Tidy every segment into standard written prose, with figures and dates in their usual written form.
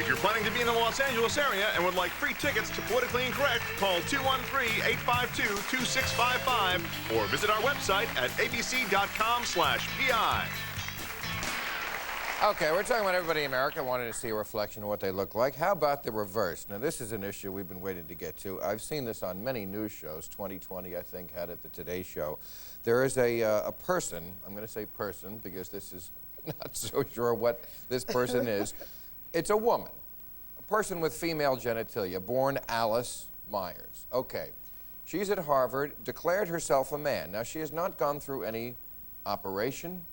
If you're planning to be in the Los Angeles area and would like free tickets to Politically Incorrect, call 213-852-2655 or visit our website at abc.com/PI. Okay, we're talking about everybody in America wanting to see a reflection of what they look like. How about the reverse? Now, this is an issue we've been waiting to get to. I've seen this on many news shows. 2020, I think, had it, the Today Show. There is a person, I'm going to say person because this is not so sure what this person is. It's a woman, a person with female genitalia, born Alice Myers. Okay, she's at Harvard, declared herself a man. Now, she has not gone through any operation,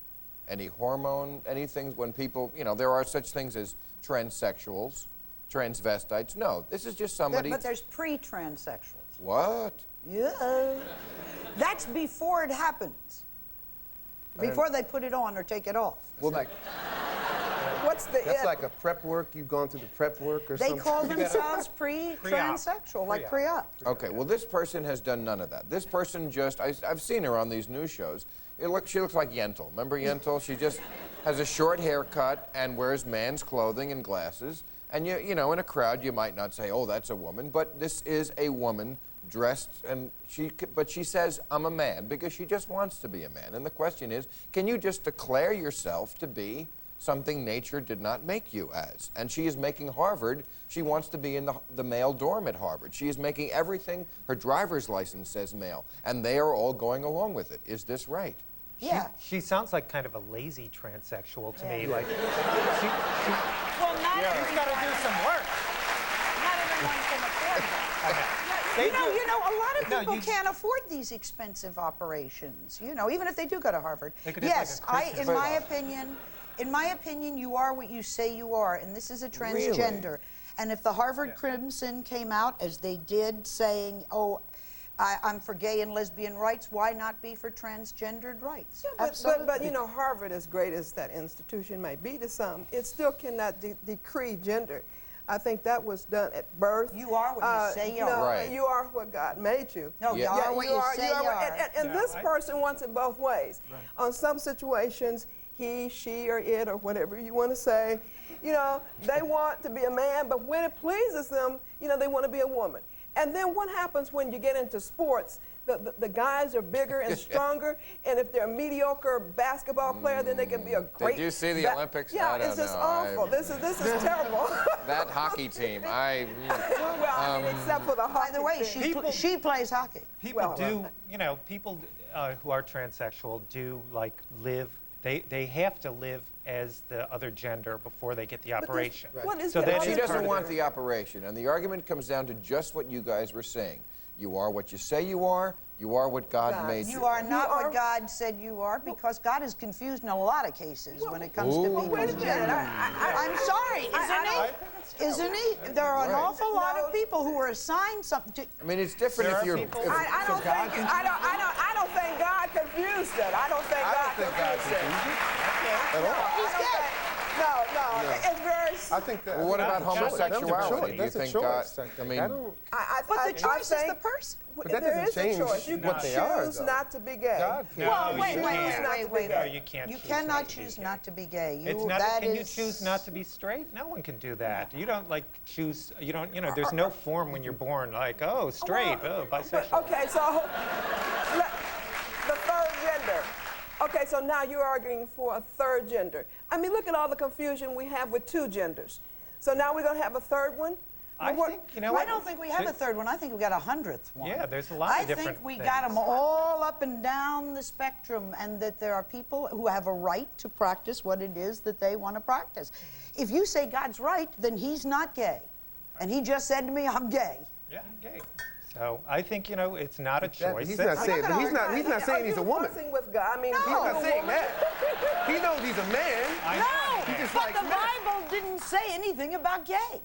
any hormone, anything when people, you know, there are such things as transsexuals, transvestites. No, this is just somebody... But there's pre-transsexuals. What? Yeah. That's before it happens. Before they put it on or take it off. Well, like... What's the That's like a prep work. You've gone through the prep work or something? They call themselves pre-transsexual, like pre-op. Okay, well, this person has done none of that. This person just, I've seen her on these news shows. She looks like Yentl. Remember Yentl? She just has a short haircut and wears man's clothing and glasses. And, you know, in a crowd, you might not say, oh, that's a woman. But this is a woman dressed, and but she says, I'm a man, because she just wants to be a man. And the question is, can you just declare yourself to be something nature did not make you as? And she is making Harvard, she wants to be in the male dorm at Harvard. She is making everything, her driver's license says male, and they are all going along with it. Is this right? Yeah. She sounds like kind of a lazy transsexual to me. Like, well, not she's got to do some work. Not everyone can afford that. You know, a lot of people can't afford these expensive operations. You know, even if they do go to Harvard. Yes, in my opinion, you are what you say you are, and this is a transgender. Really? And if the Harvard Crimson came out, as they did, saying, oh, I'm for gay and lesbian rights, why not be for transgendered rights? Yeah, but you know, Harvard, as great as that institution might be to some, it still cannot decree gender. I think that was done at birth. You are what you say you are. No, right. You are what God made you. No, you are what you say you are. And this person wants it both ways. Right. On some situations, he, she, or it, or whatever you want to say, you know, they want to be a man, but when it pleases them, you know, they want to be a woman. And then what happens when you get into sports? The guys are bigger and stronger, and if they're a mediocre basketball player, then they can be a great... Did you see the Olympics? Yeah, I don't it's just know. awful. This is terrible. That hockey team, well, I mean, except for the hockey. By the way, she plays hockey. People you know, people who are transsexual do, like, live, they have to live as the other gender before they get the operation. So that she doesn't want the operation, and the argument comes down to just what you guys were saying. You are what you say you are what God made you. You are not what God said you are, because God is confused in a lot of cases when it comes to people's gender. I'm sorry, isn't he? There are an awful lot of people who are assigned something to... I mean, it's different if you're... I don't think God confused it. I don't think God confused it. At all? He's gay. No, it's very... I think that... Well, what about homosexuality? Do you That's a think choice. God... I mean... But the choice is the person. But that doesn't change what they are, choose not to be gay. Well, wait. No, you can't. You cannot choose not to be gay. Can you choose not to be straight? No one can do that. You don't, like, choose, you don't, you know, there's no form when you're born, like, oh, straight, oh, bisexual. Okay, so the third gender. Okay, so now you're arguing for a third gender. I mean, look at all the confusion we have with two genders. So now we're going to have a third one? I think, you know, I don't think we have a third one. I think we got a 100th one. Yeah, there's a lot of different I think we things. got them all up and down the spectrum, and that there are people who have a right to practice what it is that they want to practice. If you say God's right, then he's not gay. And he just said to me, I'm gay. Yeah, I'm gay. So I think, you know, it's not a choice. He's not saying, but he's not saying he's a woman. With God? I mean, he's not saying that. He knows he's a man. No, but the Bible didn't say anything about gay.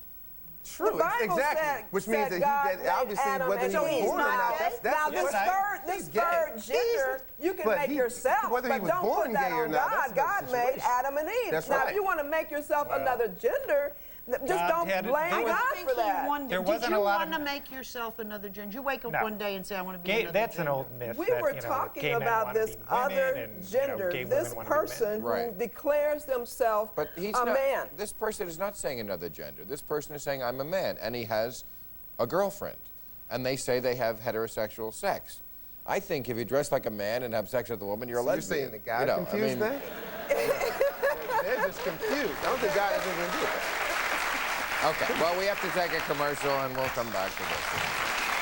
True, exactly. Which means that obviously whether he was born or not, that's now this third gender, you can make yourself, but don't put that on God. God made Adam and Eve. Now, if you want to make yourself another gender, Just God don't had it. blame There was- God for that. There wasn't Did you a lot want to of- make yourself another gender? Did you wake up No. one day and say, I want to be Gay, another that's gender? an old myth. We that, were you know, talking gay men about wanna this be women other and, gender, gay this women wanna be men. person who Right. declares themselves But he's a not, man. this person is not saying another gender. This person is saying, I'm a man, and he has a girlfriend. And they say they have heterosexual sex. I think if you dress like a man and have sex with a woman, you're a So you're lesbian. saying the guy You know, confused then? They're just confused. I don't think guys are confused. Okay, well, we have to take a commercial, and we'll come back to this.